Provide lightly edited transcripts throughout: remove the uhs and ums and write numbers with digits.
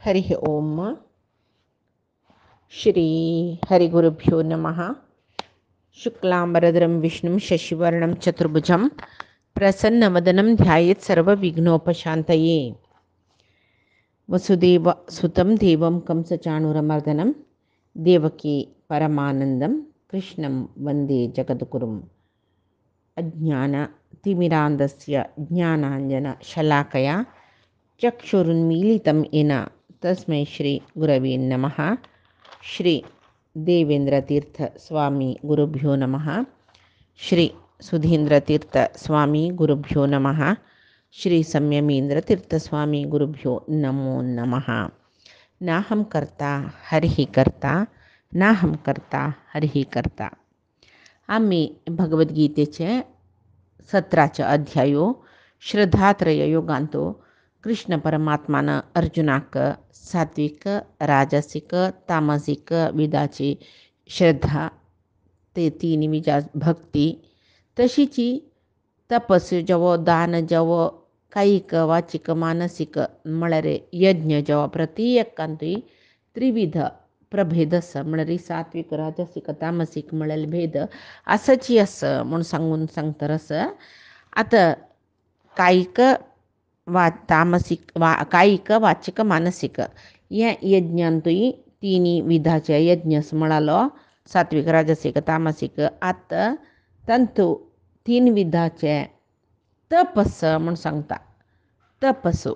हरि ओम श्री हरिगुरुभ्यो नमः। शुक्लांबरधरं विष्णुं शशिवर्णं चतुर्भुजं प्रसन्नवदनं ध्यायेत् सर्वविघ्नोपशान्तये। वसुदेवसुतं देवं कंसचाणूरमर्दनं देवकी परमानन्दं कृष्णं वन्दे जगद्गुरुम्। अज्ञानतिमिरान्धस्य ज्ञानाञ्जनशलाकया चक्षुरुन्मीलितं येन तस्मै श्री गुरवे नमः। श्री देवेंद्रतीर्थ स्वामी गुरुभ्यो नमः। श्री सुधींद्रतीर्थ स्वामी गुरुभ्यो नमः। श्री संयमींद्रतीर्थ स्वामी गुरुभ्यो नमो नमः। नाहं कर्ता हरिः कर्ता, नाहं कर्ता हरिः कर्ता. आम्ही भगवद्गीतेचे 17 अध्यायो श्रद्धात्रय योगांतो कृष्ण परमात्मानं अर्जुनाक सात्विक राजसिक तामसिक विदाची श्रद्धा ते तीन विजा भक्ती तशीची तपस जवो दान जवो कायिक वाचिक मानसिक मळरे यज्ञ जवो प्रति एकांतुई त्रिविध प्रभेद म्हणरी सात्विक राजसिक तामसिक मळल भेद असंची असं म्हणून सांगून सांगतर असं. आता कायिक तामसिक कायिक वाचिक मानसिक या यज्ञांतुई तिनी विधाचे यज्ञस म्हणालो सात्विक राजसिक तामसिक. आता तंतु 3 विधाचे तपस म्हणून सांगता. तपसो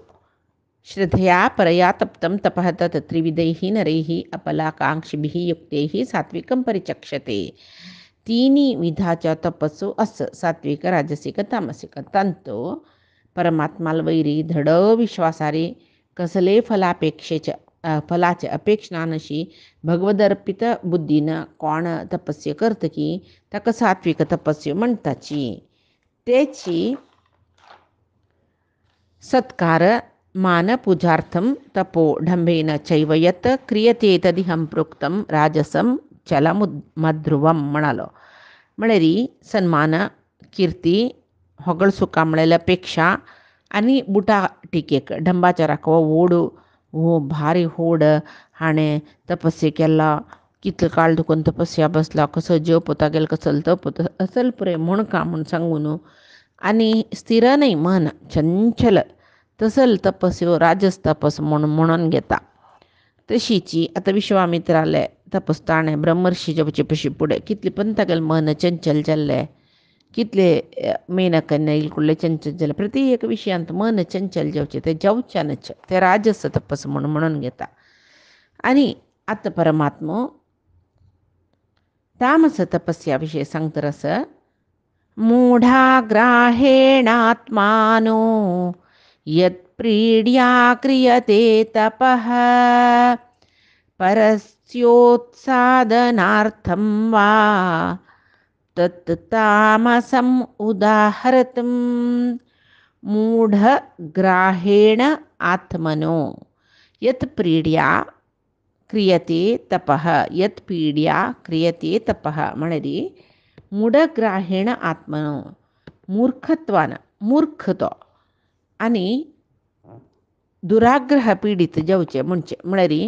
श्रद्धया परया तप्तं तपः तत् त्रिविधैः नरैः अपलाकांक्षिभिः युक्तैः सात्विकं परिचक्षते. 3 विधाच्या तपसो असं सात्विक राजसिक तामसिक. तंतो परमात्माला वैरी धड विश्वासारे कसले फलाचे अपेक्षा नशी भगवदर्पित बुद्धीनं कोण तपस्या करत की ताका सात्विक तपस्या म्हणताची. त्याची सत्कार मान पूजार्थम तपो ढंबेन चैव यत् क्रियते तदिहं प्रोक्तं राजसं चलमध्रुवम म्हणालो. म्हणरी सन्मान कीर्ती ಹೊಗಳು ಸುಖ ಮಳೆಲಪೇಕ್ಷಾ आणि बुटा टिकेक ढंबाच्या राखवा ओढ भारी होड हाणे तपस्या केला कितलं काळ दुखून तपस्या बसला कसं जेव पोता गेलं कसं तपत असल पुरे म्हण का म्हणून सांगून आणि स्थिर नाही मन चंचल तसल तपस्यो राजस तपस म्हणून घेता. तशीची आता विश्वामित्राले तपस्ताणे ब्रह्मर्षी जपचे पशी पुढे कितली पण तागेल मन चंचल चालले कितले मेनकन्या इल्कुल्ले चंचल झाले प्रति एक विषयांत मन चंचल जेवचे ते जेवच्यानच ते राजस तपस म्हणून घेता. आणि आता परमात्मा तामस तपस्याविषयी सांगतर असं. मूढाग्राहेणात्मानो यत्प्रीड्या क्रियते तपः परस्योत्सादनार्थं वा तत् तामसम् उदाहरतं. मूढग्राहेण आत्मनो यत् पीड्या क्रियते तपः यत् पीड्या क्रियते तपः म्हणरी मूढग्राहेण आत्मनो मूर्खत्वानं मूर्खतो आणि दुराग्रह पीडित जेवचे म्हणजे म्हणरी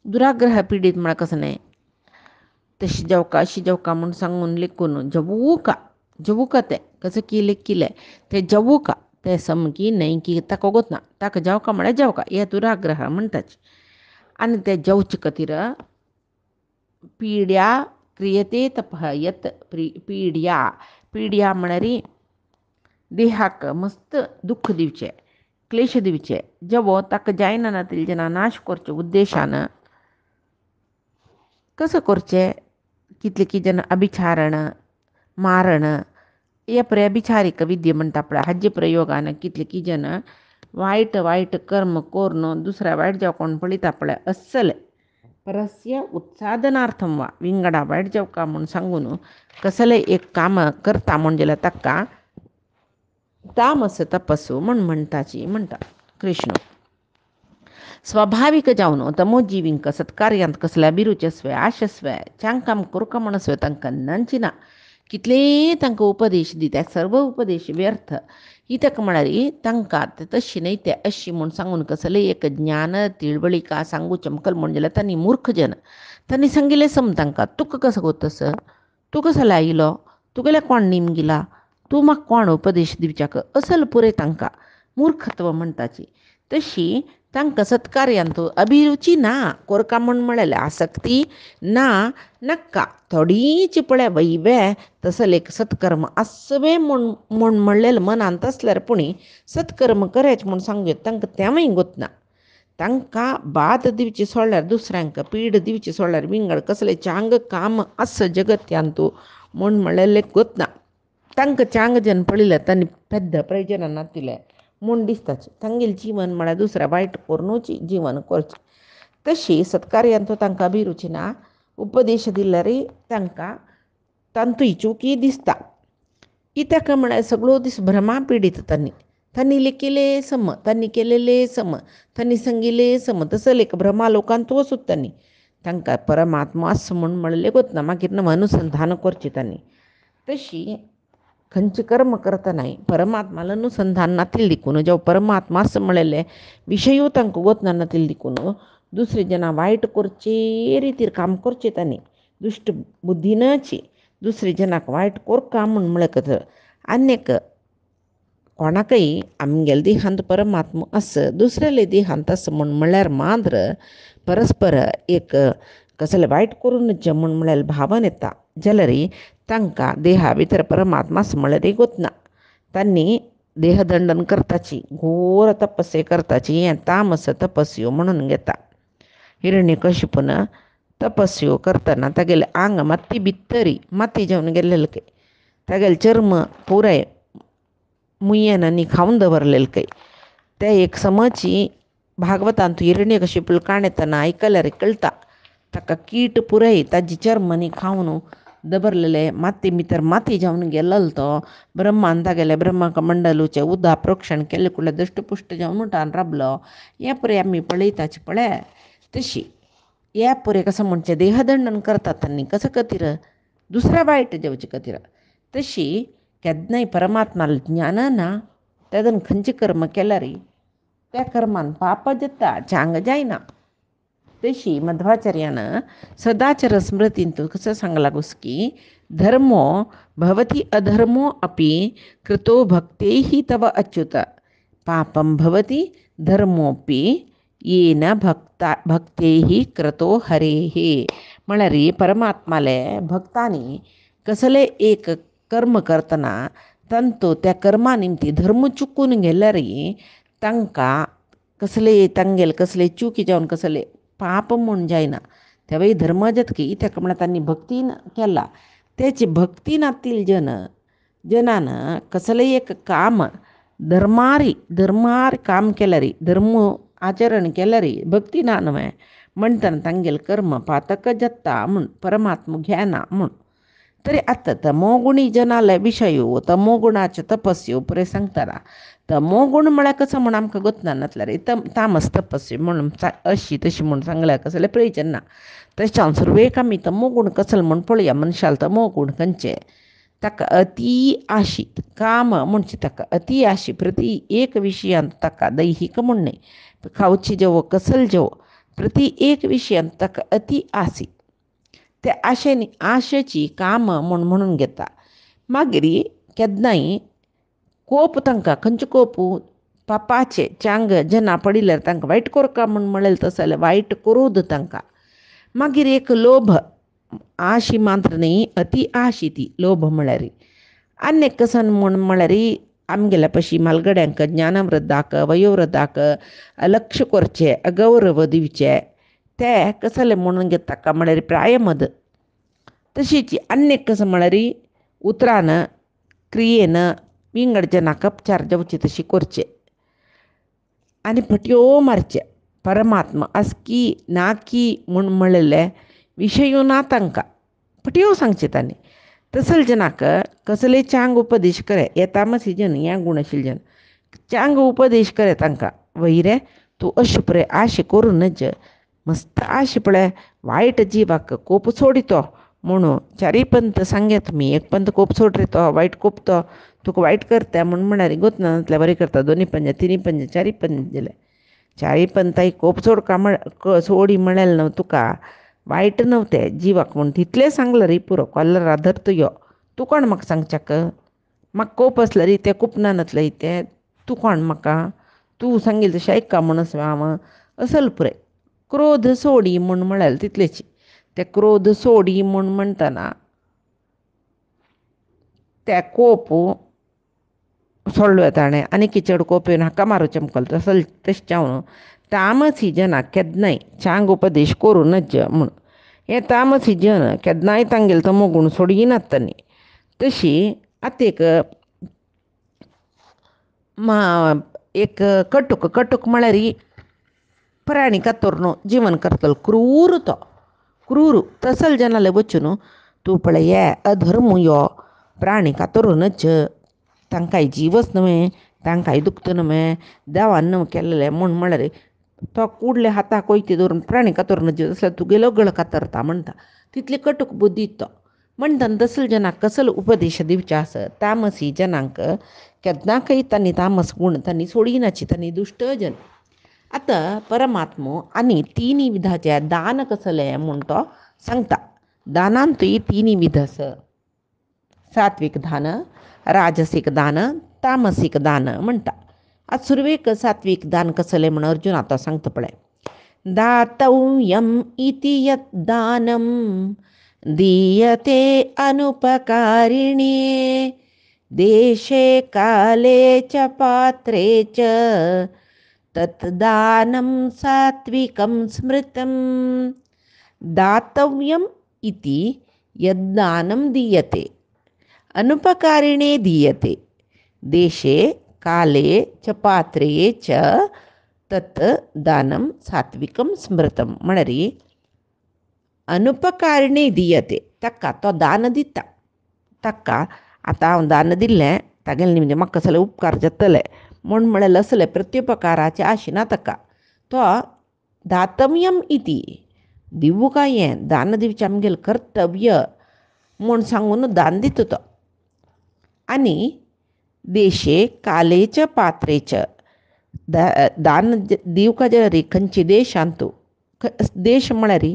दुराग्रह पीडित म्हणा कसं नाही तशी जेवका अशी जेवका म्हणून सांगून लिखून जवू का ते कसं की लिखिले ते जवू का ते समकी नाही की ताका गोत ना ताका जेवका म्हणा जेवका या दुराग्रह म्हणटाच. आणि ते जेवचे कतीर पीड्या क्रियते तपः यत् पीड्या म्हणरी देहाक मस्त दुःख दिवचे क्लेश दिवचे जेवो ताका जायना ना जना नाश करचे उद्देशानं कसं करचे कितले की जन अभिचारण मारण या अभिचारिक विद्ये म्हणता आपल्या हज्जे प्रयोगानं कितले की जन वाईट कर्म कोरण दुसऱ्या वाईट जेव्हा कोण पळीत आपल्या अस्सल परस्य उत्सादनार्थम वा विंगडा वाईट जेव का म्हणून सांगून कसले एक काम करता म्हणजे तक्का तामस तपस्सू म्हणताची म्हणता. कृष्ण स्वाभाविक जावन तमोजीविंक सत्कार्यांत कसल्या बिरुचस्वे आशस्वे चांकाम कुरका म्हणस्वे तांकां नंचिना कितले तांकां उपदेश दिता सर्व उपदेश व्यर्थ इतक म्हळ्यार तांकां तशी न्हय ते अशी म्हूण सांगून कसले एक ज्ञान तिळवळिका सांगू चमकल म्हण जाल्यार तांणी मूर्ख जन तांणी सांगिल्लें सम तांकां तुका कसो गो तसं तूं कसो लायिलो तुगेल्या कोण नेम गेला तूं म्हाका कोण उपदेश दिवच्याक असल पुरे तांकां मूर्खत्व म्हणटाची तशी तांकां सत्कार्यांत अभिरुची ना कोरका म्हूण म्हळ्यार आसक्ती ना नक्का थोडींच पळय वैवे तसल एक सत्कर्म आसवे म्हूण म्हणलेलें मनांत आसल्यार पुणी सत्कर्म करच म्हूण सांगूं तांकां तेंवूय गोतना तांकां बाद दिवची सोडल्यार दुसऱ्यांक पीड दिवची सोडल्यार विंगड कसलें चांग काम आस जगत्यांत म्हूण म्हणलेलें गोतना तांकां चांग जन पळयल्यार तांणी पेद्द प्रयोजनां नातिलें म्हूण दिसताचें तांगेलें जिवन म्हळ्यार दुसऱ्या वायट करूनच जिवन करचें तशी सत्कार्यांत तांकां अभिरुची ना उपदेश दिल्यारय तांकां तांतूय चुकी दिसता कित्याक म्हळ्यार सगळो दीस भ्रमा पिडीत तांणी लेखिल्लें सम तांणी केलेलें सम तांणी सांगिल्लें सम तसले एक भ्रमा लोकांत वचूत तांकां परमात्मा आस म्हूण म्हणलें गोतना मागीर नवं अनुसंधान करचें तांणी तशी खंयचें कर्म करतनाय परमात्माला अनुसंधान नातिल देखून जेव्हा परमात्मा आस म्हणलेलें विशयूय तांकां गोतना नातिल देखून दुसरे जना वायट करचे रितीर काम करचें तांणी दुश्ट बुद्धीनची दुसरे जनाक वायट कोरका म्हूण म्हळकत आनीक कोणाकय आमगेल्या देहांत परमात्मा आस दुसऱ्याले देहांत आस म्हूण म्हळ्यार मात्र परस्पर एक कसलें वायट करून नज म्हूण म्हळ्यार भावन येता जाल्यार तांकां देहा भितर परमात्मा आस म्हळ्यार गोतना तांणी देहदंडन करताची घोर तपस्या करताची हें तामस तपस्यो म्हणून घेता हिरण्यकशिपून तपस्यो करतना तागेलें आंग माती भितरी माती जावन गेल्लेलें काय तागेलें चर्म पुराय मुयेन आनी खावन दवरलेलें काय ते एक समची भागवतांत हिरण्यकशिपूल काणयतना आयकल्यार कळटा ताका कीट पुराय ताजी चर्म आनी खावन दबरलेले माती भितर माती जावन गेल्लो तो ब्रह्मान तागेले ब्रह्मकमंडलूचे उदा प्रोक्षण केले कुळ्ळे दष्टपुष्ट जावन उठान राबलो हे पुरे आमी पळयताचे पळय तशी हे पुरे कसं म्हणचे देहदंडन करतात तांणी कसं खातीर दुसऱ्या वायट जेवचे खातीर तशी केन्नाय परमात्माला ज्ञान ना तेदन खंयचे कर्म केल्यार त्या कर्मान पाप जाता चांग जायना तशी मध्वाचार्यान सदाचार स्मृतींत कसं सांगला की धर्मो भवति अधर्मो अपि कृतो भक्तेः तव अच्युत पापं भवति धर्मोपि येन भक्तेः कृतो हरेः म्हळ्यार परमात्माले भक्तांनी कसले एक कर्म करतना तांतो त्या कर्मा निमती धर्म चुकून गेल्यार तांकां कसले तांगेले कसले चुकी जावन कसले पाप म्हूण जायना तेव्हाय धर्म जतकी ताका म्हळ्यार तांणी भक्तीन केला तेची भक्ती नातील जनान कसलेय एक काम धर्मार काम केल्यार धर्म आचरण केल्यार भक्ती ना न्हय म्हणटना तांगेले कर्म पातक जाता म्हूण परमात्मा घेना म्हूण तरी आतां तमोगुणी जनाले विशयो तमोगुणाच्यो तपस्यो पुरे सांगताना तमोगुण म्हळ्यार कसं म्हूण आमकां गोतना नातल्यार तामस तपस्यो म्हणून अशी तशी म्हूण सांगल्यार कसलें प्रयोजन ना तशें सुरवेक आमी तमोगुण कसले म्हूण पळोवया मनशाल तमोगुण खंयचे ताका अती आशी काम म्हणचे ताका अती आशी प्रती एक विशयांत ताका दैहिक म्हूण न्हय खावची जेवो कसल जेवो प्रती एक विशयांत ताका अती आसी ते आशेनी आशेची काम म्हणून घेता मागीर केन्नाय कोप तांकां खंयचे कोप पापाचे चांग जना पडिल्यार तांकां वायट कोरका म्हूण म्हळेलें तशें जाल्यार वायट करूद तांकां मागीर एक लोभ आशी मात्र न्ही अती आशी ती लोभ म्हळ्यार आनी कसन म्हूण म्हळ्यार आमगेल्या पशी मालगड्यांक ज्ञानवृद्धाक वयोवृद्धाक लक्ष करचें अगौरव दिवचे ते कसले म्हणून घेता ताका म्हळ्यार प्रायमद तशीच आनी कसं म्हळ्यार उतरान क्रियेन विंगड जनाक उपचार जावचे तशी करचे आनी फटयो मारचे परमात्मा आसकी ना की म्हूण म्हणलेले विशयो ना तांकां फटयो सांगचे तांणी तसल जनाक कसले चांग उपदेश करे हे तामसी जन हे गुण आशिल्ले जन चांग उपदेश करे तांकां वैरे तूं अशें पळय आशे करूनच मस्त आशे पळय वायट जिवाक कोप सोडितो म्हणून चारी पंथ सांगे तुम्ही एक पंथ कोप सोड रे तो वाईट कोपतो तुका वाईट करता म्हणून म्हणारी गोतनातल्या बरी करता दोन्ही पंज तिन्ही पंज चारी पंजले चारी पंथाई कोप सोड का सोडी म्हणाल नव तुका वाईट नव्हते जिवाक म्हणून तितले सांगलं रे पुरो कॉलर धरतो यो तू कोण म्हाका सांगच्याक म्हाका कोप असलं रे ते कुपनानतलं इथे तू कोण म्हाका तू सांगेल तशें ऐका म्हणून हांव असल पुरे क्रोध सोडी म्हूण म्हळ्यार तितलेची ते क्रोध सोडी म्हूण म्हणटना ते कोप सोडलो ताणें आनी किचड कोप येवन हाका मारू चमकल तसल तशें जावन तामसी जनाक केन्नाय चांग उपदेश करूनच म्हूण हें तामसी जन केन्नाय तांगेलो तो मोगूण सोडिनात तांणी तशी आतां एक कटूक म्हळ्यार प्राणी कातोरनो जीवन करतलो क्रूर तो क्रूर तसल जनाले वचून तूं पळय हे अधर्म यो प्राणी कातरूनच तांकांय जीवच न्हय तांकांय दुखता न्हय देवान न्हय केल्लें म्हळ्यार तो कुडले हाताक कोयते दवरून प्राणी कातरून जीव तसल्यार तुगेलो गळ कातरता म्हणटा तितली कटूक बुद्धी तो म्हणटा तसल जनाक कसल उपदेश दिवचे आसत तामसी जनांक केन्नाकय तांणी तामस गूण तांणी सोडिनाची तांणी दुश्ट जन आतां परमात्मो आनी तिनी विधाचे दान कसलें म्हूण तो सांगता दानांतूय तिनी विध आसा सात्वीक दान राजसीक दान तामसीक दान म्हणटा आज सुरवेक सात्वीक दान कसलें म्हूण अर्जुन आतां सांगता पळय दातव्यम इति यत् दानं दीयते अनुपकारिणे देशे काले च पात्रे च तत् दानं सात्विकं स्मृतं दातव्यम इति यद्दानं दीयते अनुपकारिणे दीयते देशे काले च पात्रे च तत् दानं सात्विकं स्मृतं म्हळ्यार अनुपकारिणे दीयते ताका तो दान दिता ताका आतां हांव दान दिल्लें तागेलें म्हणजे म्हाका कसले उपकार जातले म्हळ्यार असले प्रत्युपकाराचे आशिना ताका तो दातव्यम इति दिवू काय हें दान दिवचें आमगेलें कर्तव्य म्हूण सांगून दान दिता तो आनी देशे कालेच पात्रेच दान दिवका जरी खंयची देशांतू देश म्हळ्यार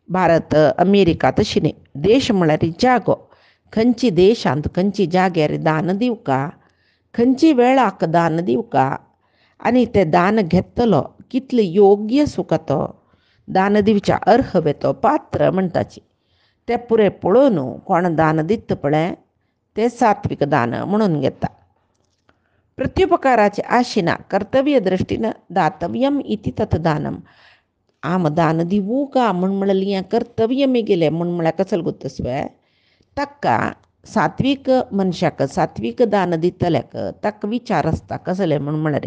भारत अमेरिका तशी न्ही देश म्हळ्यार जागो खंयची देशांत खंयची जाग्यार दान दिवका खंयची वेळाक दान दिवका आनी तें दान घेतलो कितले योग्य सुका तो दान दिवच्या अर्ह तो पात्र म्हणटाची तें पुरे पळोवन कोण दान दिता पळय तें सात्वीक दान म्हणून घेता प्रत्युपकाराचे आशिना कर्तव्य दृश्टीन दातव्यम इति तत् दानम आम दान दिवू का म्हळ्यार हें कर्तव्य मी गेलें म्हळ्यार कसले गुत्तस्वय ताका सात्वीक मनशाक सात्वीक दान दितल्याक ताका विचार आसता कसले म्हळ्यार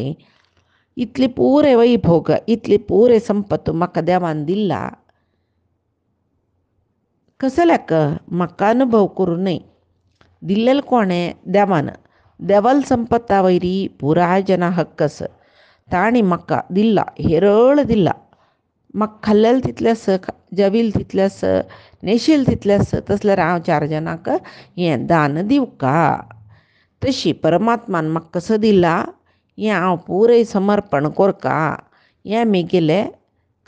इतली पुरे वैभोग इतली पुरे संपत म्हाका देवान दिला कसल्याक म्हाका अनुभव करूं न्हय दिल्लेलें कोणें देवान देवाल संपत्ता वयरी पुराय जना हक्क आसा ताणी म्हाका दिला हेरळ दिला म्हाका खाल्लेलें तितलें आसा जेविल्लें तितलें आसा न्हेशिल्लें तितलें आसा तसल्यार हांव चार जनांक हें दान दिवका तशी परमात्मान म्हाका कसो दिला हें हांव पुरय समर्पण कोरता हें म्हगेलें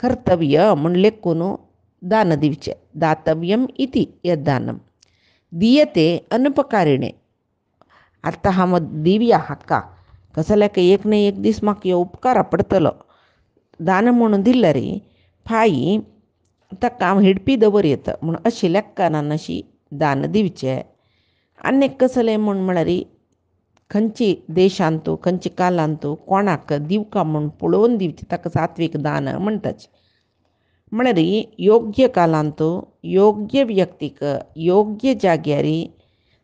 कर्तव्य म्हूण लेखून दान दिवचें दातव्यम इति यद्दानं दीयते अनुपकारिणे आतां हांव दिवया हाका कसल्याक एक न्ही एक दीस म्हाका ह्यो उपकार पडटलो दान म्हणून दिल्ले रे फाई ताका हांव हिडपी दवरयत म्हूण अशी लेक्कान अशी दान दिवचें आनीक कसलें म्हळ्यार खंयची देशांतू खंयची कालांतू कोणाक दिवका म्हूण पळोवन दिवचें ताका सात्वीक दान म्हणटाचें म्हळ्यार योग्य कालांतू योग्य व्यक्तीक योग्य जाग्यार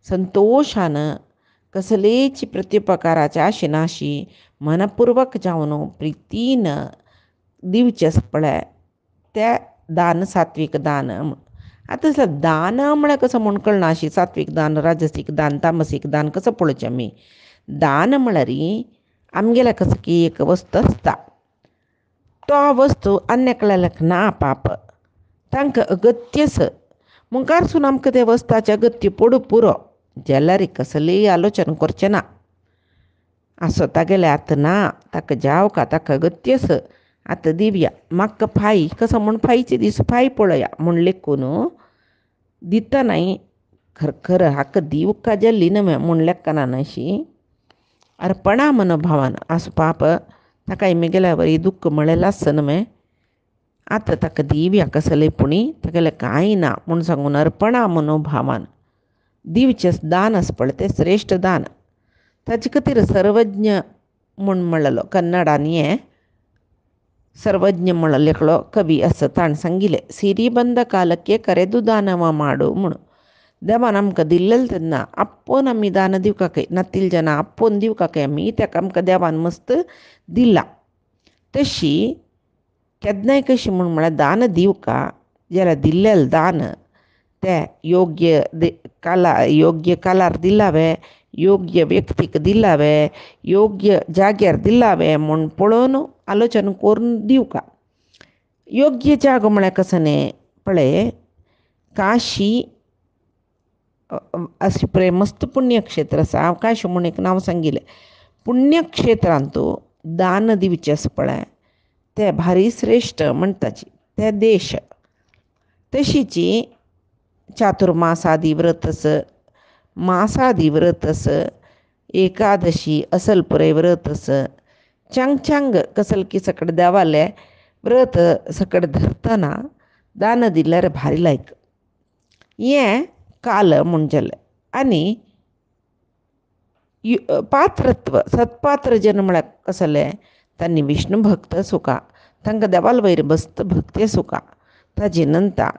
संतोशान कसलेच प्रत्युपकाराच्या आशिनाशी मनपूर्वक जावन प्रितीन दिवचें पळय तें दान सात्वीक दान आतां दान म्हळ्यार कसो म्हूण कळनाशी सात्वीक दान राजसीक दान तामसीक दान कसो पळोवचें आमी दान म्हळ्यार आमगेल्या कसो की एक वस्तू आसता तो वस्तू अन्यकल्याक ना पाप तांकां अगत्य आसा मुखारसून आमकां ते वस्ताचें अगत्य पडू पुरो जाल्यार कसलीय आलोचना करचें ना. आसो तागेले आतां ना, ताका जाव का ताका अगत्यस आतां दिवया, म्हाका फाई कसो म्हूण फाईचे दीस फाई पळया म्हूण लेखून दिता नाही. खर खरं हाका दिवका जल्ली नव्हे म्हूण लेखना अशी अर्पणा मनोभावान आसो पाप ताका इमे गेल्या बरी दुःख म्हळें आसता नव्हे. आतां ताका दिवया कसलेपणी तागेलें कांय ना म्हूण सांगून अर्पणा मनोभावान दिवचें दान आसा पळय तें श्रेश्ठ दान. ताचे खातीर सर्वज्ञ म्हूण म्हणलो कन्नडान हें ಸರ್ವಜ್ಞ ಮೊಳಲೆಗಳು ಕವಿ ಅಸ ತಾನು ಸಂಗಿಲೆ ಸಿರಿ ಬಂದ ಕಾಲಕ್ಕೆ ಕರೆದು ದಾನವ ಮಾಡು ಮುಣು ದೇವ ನಮ್ಗೆ ದಿಲ್ಲಲ್ದನ್ನ ಅಪ್ಪೋ ನಮ್ಮಿ ದಾನ ದಿವ್ಕಕ್ಕೆ ನತ್ತಿಲ್ ಜನ ಅಪ್ಪೋನ್ ದಿವ್ಕಕ್ಕೆ ಅಮ್ಮಿ त्याक आमकां देवान मस्त दिला. तशी केदनाय कशी म्हूण म्हळ्यार दान दिवका जाल्यार दिल्लेलें दान तें योग्य कालार दिलावे, योग्य व्यक्तीक दिलावे, योग्य जाग्यार दिलावे म्हूण पळोवन आलोचना करून दिवका. योग्य जागो म्हळ्यार कसो न्ही पळय काशी अशें पळय मस्त पुण्यक्षेत्र आसा. हांव काशी म्हूण एक नांव सांगिल्लें. पुण्यक्षेत्रांतू दान दिवचें आसा पळय तें भारी श्रेश्ठ म्हणटाची ते देश. तशीची चातुर्मासादी व्रत आस, मासादी व्रत आस, एकादशी असल पुरय व्रत आस, चांग कसलकी सकड देवाले व्रत सकड धरतना दान दिल्यार भारी लायक. हें काल म्हूण जालें. आनी पात्रत्व सत्पात्र जन म्हळ्यार कसलें तांणी विष्णू भक्त सुका तांकां देवाल वयर बस्त भक्ती सुका ताजे नंतर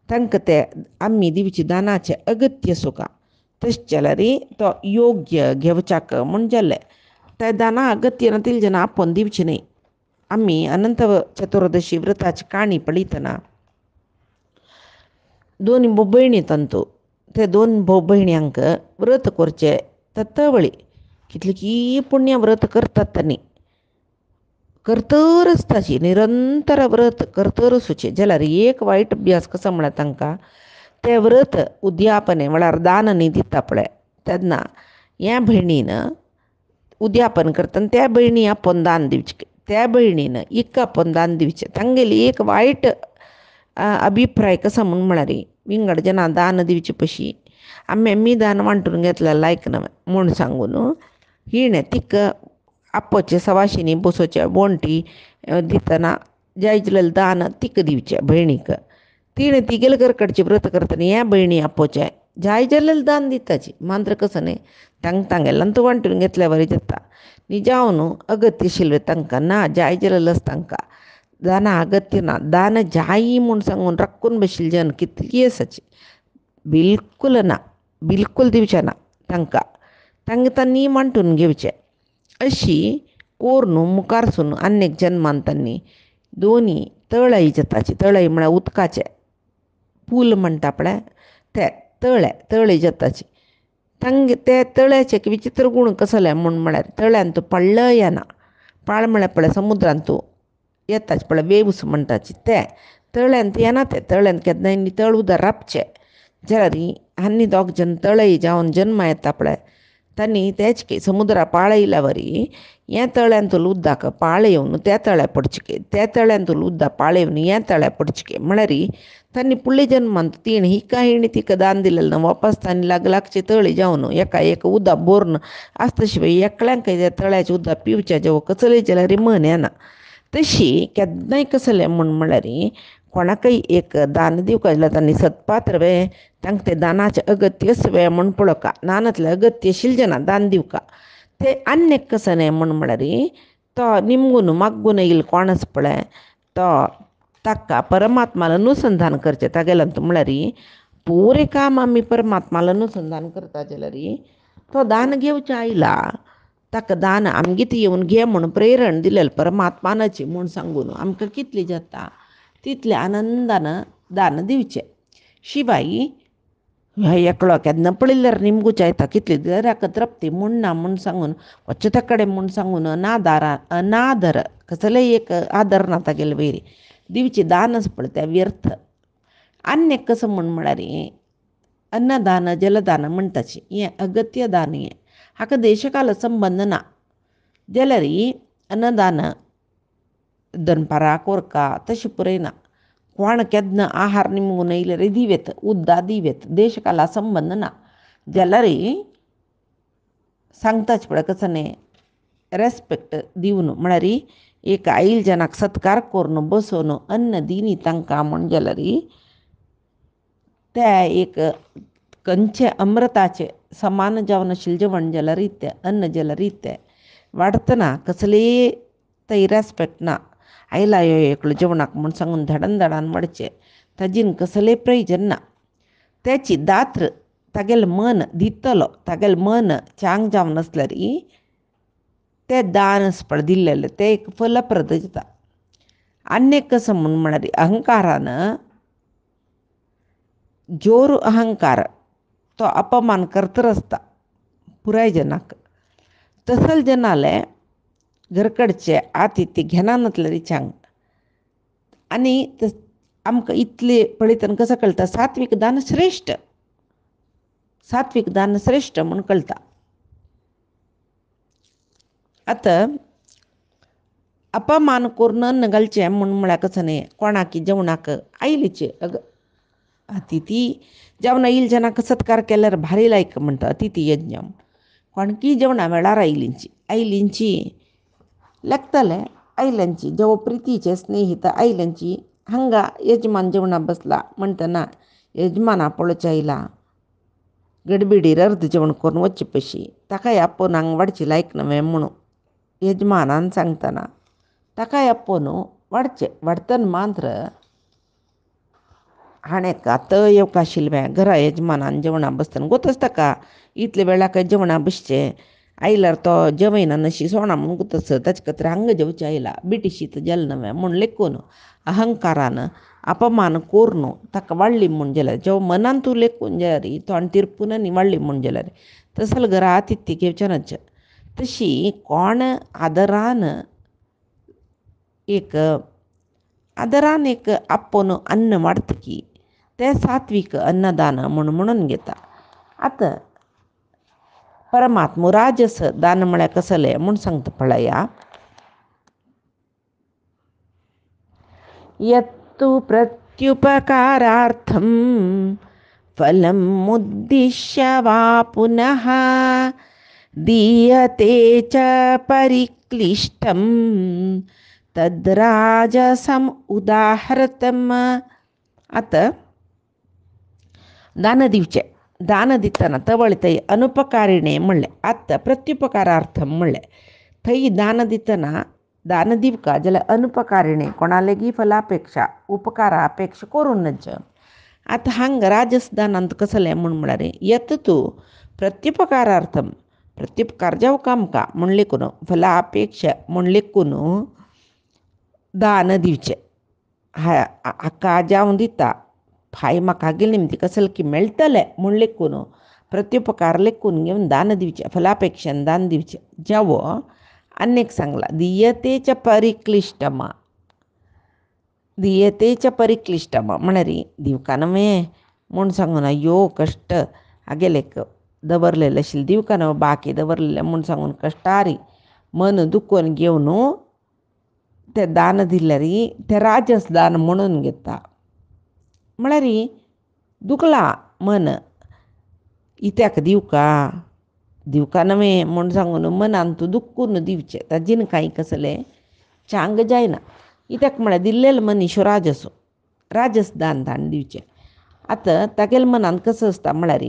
तांकां ते आमी दिवची दानाचें अगत्य सुका. तशें जाल्यार तो योग्य घेवच्याक म्हूण जालें. ते दाना अगत्य नातिल जन आपोवन दिवचें न्ही. आमी अनंत चतुर्दशी व्रताची काणी पळयतना दोन भोव भयणी तंतू ते दोन भोव भयण्यांक व्रत करचें तत्वळी कितलीकी पुण्य व्रत करतात तांणी करतरच ताची निरंतर व्रत करतरच जाल्यार एक वायट अभ्यास कसो म्हळ्यार तांकां तें व्रत उद्यापने म्हळ्यार दान न्ही दिता पळय तेन्ना ह्या भयणीन उद्यापन करतना त्या भयणी आपोवन दान दिवचें, त्या भयणीन इका आपोवन दान दिवचें. तांगेली एक वायट अभिप्राय कसो म्हूण म्हळ्यार विंगड जना दान दिवचे पशी आमी दान वांटून घेतल्यार लायक न्हय म्हूण सांगून हिणें तिका आपोवचें सवाशिणी बसोवचें वणटी दितना जाय जाल्यार दान तिका दिवचें भयणीक. तिणें तिगेले घरकडचें व्रत करतना हें भयणी आपोवचें जाय जाल्यार दान दिताची मात्र कसो न्ही तांगेल्यान तूं वांटून घेतल्यार बरें जाता न्ही जावन अगत्य आशिल्लें तांकां ना जाय जाल्यार तांकां दाना अगत्य ना. दान जायी म्हूण सांगून राखून बशिल्ले जन कितलीं आसाची बिलकूल ना, बिलकूल दिवचें ना तांकां. तांणी वांटून घेवचें अशी कोरून मुखारसून आनीक जन्मान तांणी दोनी तळय जाताची. तळय म्हळ्यार उदकाचें पूल म्हणटा पळय ते तळय जाताची. ते तळ्याचे विचित्र गूण कसले म्हूण म्हळ्यार तळ्यान पडलं येना. पाळ म्हळ्यार पळय समुद्रांत येताचे पळय वेव्स म्हणटाची ते तळ्यांत येना. ते तळ्यान केन्नाय नितळ उदक राबचें जाल्यार आनी दोग जन तळय जावन जल्म येता पळय तांणी तेच समुद्रा पाळ येयल्या वरी हें तळ्यांतूल उदक पाळ येवन त्या तळ्या पडचें, त्या तळ्यांतूल उदक पाळ येवन हें तळ्या पडचें म्हळ्यार तांणी फुडले जन्मांत तीण हिणी तिका दान दिलेलें ना वापस तांणी लागचे तळी जावन एका एक उदक बोरून आसता शिवाय एकल्यांक त्या तळ्याचें उदक पिवचें जेवो कसलेय जाल्यार मन येना. तशी केन्नाय कसलें म्हळ्यार कोणाकय एक दान दिवका जाल्यार तांणी सत्पात्र वे तांकां तें दानाचें अगत्य वे म्हूण पळोवका ना नातलें अगत्य आशिल्लें जेन्ना दान दिवका तें आनीक कसो न्ही म्हळ्यार तो निमगून मागून येयलो कोण आसा पळय तो ताका परमात्माल अनुसंधान करचें तागेलें म्हळ्यार पुरे काम आमी परमात्माल अनुसंधान करता जाल्यार तो दान घेवचें आयला. ताका दान आमगे ती येवन घे म्हूण प्रेरण दिलेलें परमात्मानाची म्हूण सांगून आमकां कितलें जाता तितलें आनंदान दान दिवचें. शिवाय एकलो केन्ना पळयल्यार निमगूच्या येता कितले दराक तृप्ती म्हूण ना म्हूण सांगून वच्चे कडेन म्हूण सांगून अनादर कसलेय एक आदर ना तागेले वयरी दिवचें दान आसा पळय तें व्यर्थ. अन्य कसं म्हळ्यार अन्नदान जलदान म्हणटाचे हें अगत्य दान हें हाका देशकाल संबंध ना जाल्यार अन्नदान दनपारां कोरका तशें पुरय ना कोण केन्ना आहार निमून येयल्यार दिवेत उद्दा दिवेत देशकाला संबंध ना जाल्यार सांगताच पळय कसं न्ही रेस्पेक्ट दिवन म्हळ्यार एक आईल जनाक सत्कार करून बसोवन अन्न दिनी तांकां म्हण जाल्यार ते एक खंयचे अमृताचे समान जावन आशिल्लें जेवण जाल्यार तें अन्न जाल्यार तें वाडतना कसलेय थंय रेस्पेक्ट ना आयला ह्यो एकलो जेवणाक म्हूण सांगून धडान धडान वाडचें ताजेन कसलें प्रयोजन ना तेची दात्र तागेलें मन दितलो तागेलें मन चांग जावन आसल्यार तें दान पळय दिल्लेलें तें एक फलप्रद जाता आनी कसं म्हळ्यार अहंकारान जोर अहंकार तो अपमान करतर आसता पुराय जनाक तसल जनाले घरकडचे आतिथ्य घेना नासल्यार चांग आनी आमकां इतले पळयतना कसं कळटा सात्वीक दान श्रेश्ठ सात्वीक दान श्रेश्ठ म्हूण कळटा आतां अपमान करून अन्न घालचें म्हळ्यार कसं न्ही कोणाक जेवणाक आयलीचे अतिथी जेवण येयल जनाक सत्कार केल्यार भारी लायक म्हणटा अतिथी यज्ञ कोणकीय जेवणा वेळार आयलींची लागतलें आयल्यांची जेव प्रितीचे स्नेहीत आयल्यांची हांगा यजमान जेवणा बसला म्हणटना यजमाना पळोवचे आयला गडबडीर अर्द जेवण करून वचचे पयशी ताकाय आपोवन हांगा वाडची लायक न्हय म्हणून यजमानान सांगतना ताकाय आपोवन वाडचें वाडटना मात्र हाणें आतां येवंक आशिल्लें घरा यजमानान जेवणा बसतना गोतच ताका इतले वेळाक जेवणा बसचें आयल्यार तो जेवयना नशी सोणा म्हूण गोतच ताचे खातीर हांगा जेवचें आयला बिटीशीत जेल न्हय म्हूण लेखून अहंकारान अपमान करून ताका वाडली म्हूण जाल्यार जेव मनान तूं लेखून जाल्यार तोंड तिरपून आनी वाडली म्हूण जाल्यार तसल घरा आतिथ्य घेवचें नाच तशी कोण आदरान एक आपोवन अन्न वाडतकी तें सात्वीक अन्नदान म्हणून घेता आतां परमात्मो राजस दान म्हळ्यार कसलें म्हूण सांगता पळया यत्तु प्रत्युपकारार्थं फलम् उद्दिश्य वा पुनः दीयते च परिक्लिष्टं तद्राजसम् उदाहृतम् आतां दान दिवचें दान दितना तवळ थंय अनुपकारिणे म्हणलें आतां प्रत्युपकारार्थम म्हणलें थंय दान दितना दान दिवका जाल्यार अनुपकारिणे कोणा लेगी फलापेक्षा उपकारा अपेक्षा करून नज आतां हांगा राजस दानांत कसलें म्हळ्यार येत तूं प्रत्युपकारार्थम प्रत्युपकार जावं आमकां म्हण लेकून फला अपेक्षा म्हण लेकून दान दिवचें हाका जावं दिता फाय म्हाका गेली निमती कसल की मेळटलें म्हूण लेकून प्रत्युपकार लेकून घेवन दान दिवचें फलापेक्षान दान दिवचें जावो आनीक सांगला दीयतेच परिक्लिष्टमा दीयतेच परिक्लिष्टमा म्हळ्यार दिवका न्हय म्हूण सांगून अयो कश्ट आगेलेक दवरलेलें आशिल्लें दिवका न्हय बाकी दवरलेलें म्हूण सांगून कश्टारी मन दुखोवन घेवन तें दान दिल्यार तें राजस दान म्हणून घेता म्हळ्यार दुखला मन इत्याक दिवका न्हय म्हूण सांगून मनान तूं दुखून दिवचें ताजेन कांय कसलें चांग जायना इत्याक म्हळ्यार दिल्लेलो मनीस राजस दान दिवचें आतां तागेल्या मनान कसो आसता म्हळ्यार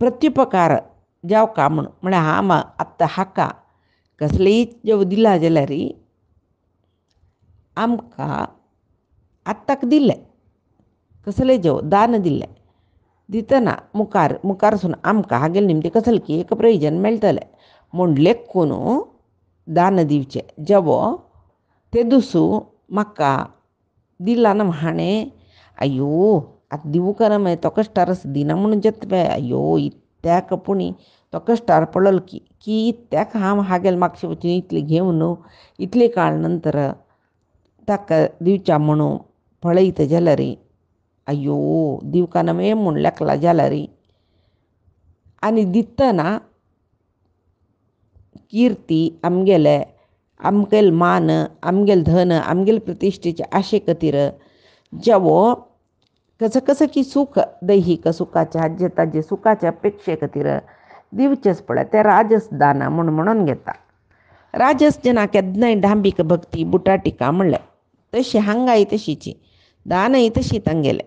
प्रत्युपकार जावका म्हळ्यार आतां हाका कसलेय जेव दिला जाल्यार आमकां आत्ताक दिलें कसलें जेव दान दिलें दितना मुखारसून आमकां हागेले निमतें कसलें की एक प्रयोजन मेळटलें म्हूण लेखून दान दिवचें जेवो ते दुसू म्हाका दिला न्हय हाणें अयो आतां दिवूं न्हय तो कश्टार दिना म्हणून जेत पळय अयो इत्याक पुणी तो कश्टार पडलो की इत्याक हांव हागेल म्हाका वचून इतलें घेवन इतले काळ नंतर ताका दिवच्या म्हणून पळयत जाल्यारी अय्यो दिवका नवे म्हूण लेकला जाल्यारी आनी दितना कीर्ती आमगेले आमगेल मान आमगेल धन आमगेल प्रतिश्ठेचे आशे खातीर जेवो कसं की सुख दैहिक सुखाच्या हाजे ताजे सुखाच्या अपेक्षे खातीर दिवचेच पळय ते राजस दाना म्हणून घेता. राजस जना केन्नाय डांबीक भक्ती बुटाटिका म्हणलें तशी हांगाय तशीची दानय तशी तांगेले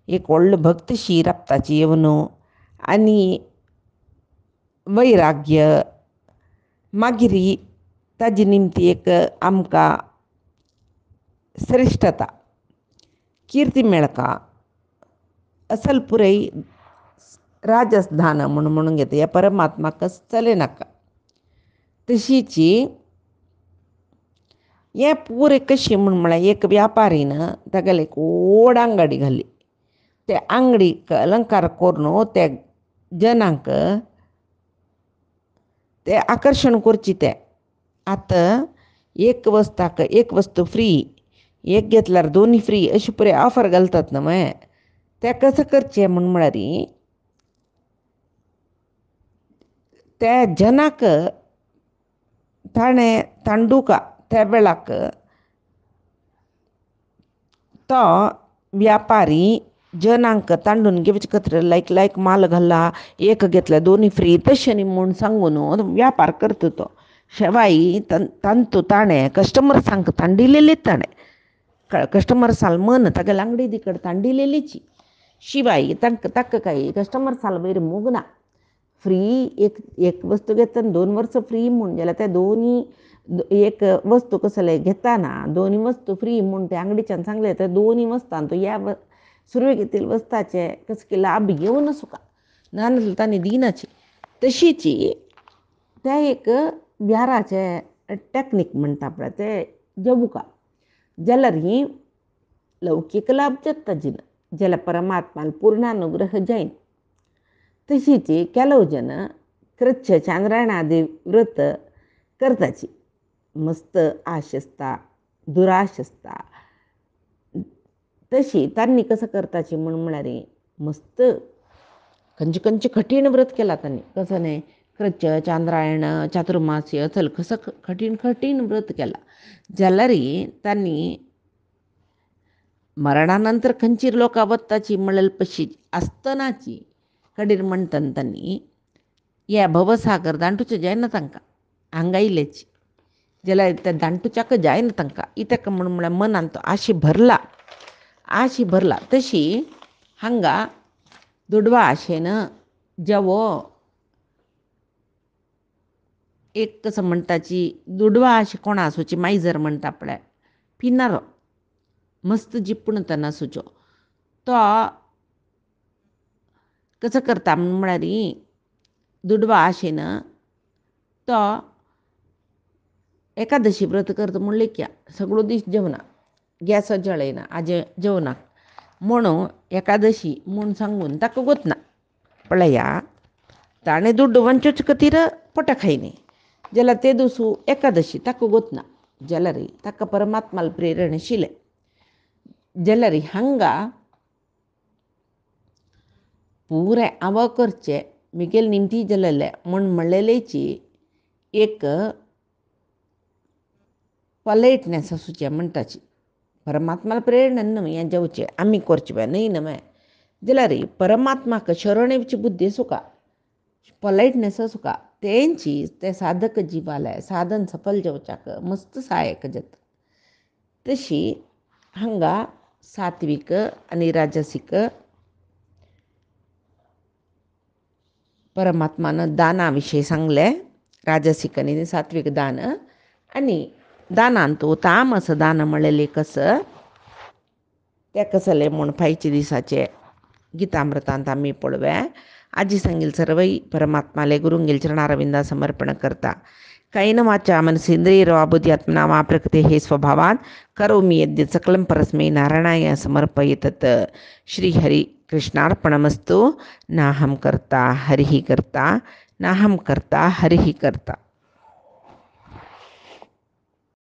एक व्हडलो भक्तशी रक्ताची येवनो आनी वैराग्य मागिरी ताजी निमती एक आमकां श्रेश्ठता कीर्ती मेळका असल पुरय राजसधान म्हणून घेता ह्या परमात्माकच चले नाका. तशीची हें पुरे कशी म्हळ्यार एक व्यापारीन तागेले एक व्हड अंगडी घाली ते अंगडीक अलंकार करून ते जनांक ते आकर्शण करची. ते आतां एक वस्ताक एक वस्तू फ्री एक घेतल्यार दोनी फ्री अशी पुरे ऑफर घालतात न्हू माय ते कसं करचें म्हळ्यार त्या जनाक ताणें तांडुका त्या वेळाक तो व्यापारी जनांक तांडून घेवचे खातीर लायक माल घाला एक घेतल्यार दोनी फ्री तशें न्ही म्हूण सांगून व्यापार करता तो. शिवाय तांतू ताणें कस्टमर्सांक तांडिल्लीच ताणें कस्टमर्साल मन तागेले अंगडी दिकड तांडिल्लीची. शिवाय ताका काही कस्टमर्साल वयर मोग ना फ्री एक वस्तू घेता दोन वर्सां फ्री म्हूण जाल्यार ते दोनी एक वस्तू कसले घेताना दोनी वस्तू फ्री म्हूण ते अंगडीच्यान सांगले ते दोनी वस्तां तो ह्या सुरवे घेतिल्ल्या वस्ताचे कसं की लाभ घेवन सुका ना तांणी दिनाची. तशीची ते एक व्याराचे टॅक्नीक म्हणटा पळय ते जबुका जाल्यार ही लौकीक लाभ जाता जिना जाल्यार परमात्मान पूर्णानुग्रह जायन. तशीची केलो जन कृच्छ चांद्रायणादी व्रत करताची मस्त आश आसता दुराश आसता तशी तांणी कसं करताची म्हळ्यार मस्त खंयचे कठीण व्रत केला तांणी कसं न्ही कृच्छ चांद्रायण चातुर्मास्य चल कसं कठीण व्रत केला जाल्यार तांणी मरणानंतर खंयची लोकां वताची म्हळ्यार पशी आसतनाची कडेन म्हणटना तांणी ह्या भवसागर दांटूचें जायना तांकां हांगा इल्लेची जाल्यार त्या दांटूच्याक जायना तांकां इतका म्हळ्यार मनान तो आशी भरला तशी हांगा दुडवा आशेन जेवो एक कसं म्हणटाची दुडवा अशी कोणा आसूची मायजर म्हणटा पळय पिनारो मस्त जिपूण आसूचो तो कसं करता म्हळ्यार दुडवा आशेन तो एकादशी व्रत करता म्हणले क्या सगळो दीस जेवना गॅस जळयना आजे जेवना म्हणून एकादशी म्हूण सांगून ताका गोतना पळया ताणें दुड्ड वंचूच खातीर पोटा खायनी जाल्यार ते दिसू एकादशी ताका गोतना जाल्यार ताका परमात्माल प्रेरण आशिल्लें जाल्यार हांगा पुरे आव करचें मिगेल निमती जालेले म्हूण म्हणलेलेची एक पॉलायटनेस आसूचें म्हणटाची परमात्माल प्रेरण न्हय हें जेवचें आमी करचें पळय न्हय न्हय जाल्यार परमात्माक शरण येवची बुद्धी आसूं पॉलायटनेस आसूं तेंची ते साधक जिवाले साधन सफल जेवच्याक मस्त सहाय्यक जाता. तशी हांगा सात्वीक आनी राजसीक परमात्मान दाना विशीं सांगलें राजसीक आनी सात्वीक दान आनी दानान तूं तामस दान म्हणलेलें कसं तें कसलें म्हूण फायच्या दिसाचे गीतामृतांत आमी पळोवया. आजी सांगील सर्वई परमात्माले गुरुंगेल चरणारविंदा समर्पण करता. कायेन वाचा मनसेंद्रियैर्वा बुद्ध्यात्मना वा प्रकृते हे स्वभावात् करोमि यद्यत् सकलं परस्मै नारायणाय समर्पयेत्. श्रीहरि कृष्णार्पणमस्तु. नाहं कर्ता हरिः कर्ता नाहं कर्ता हरिः कर्ता.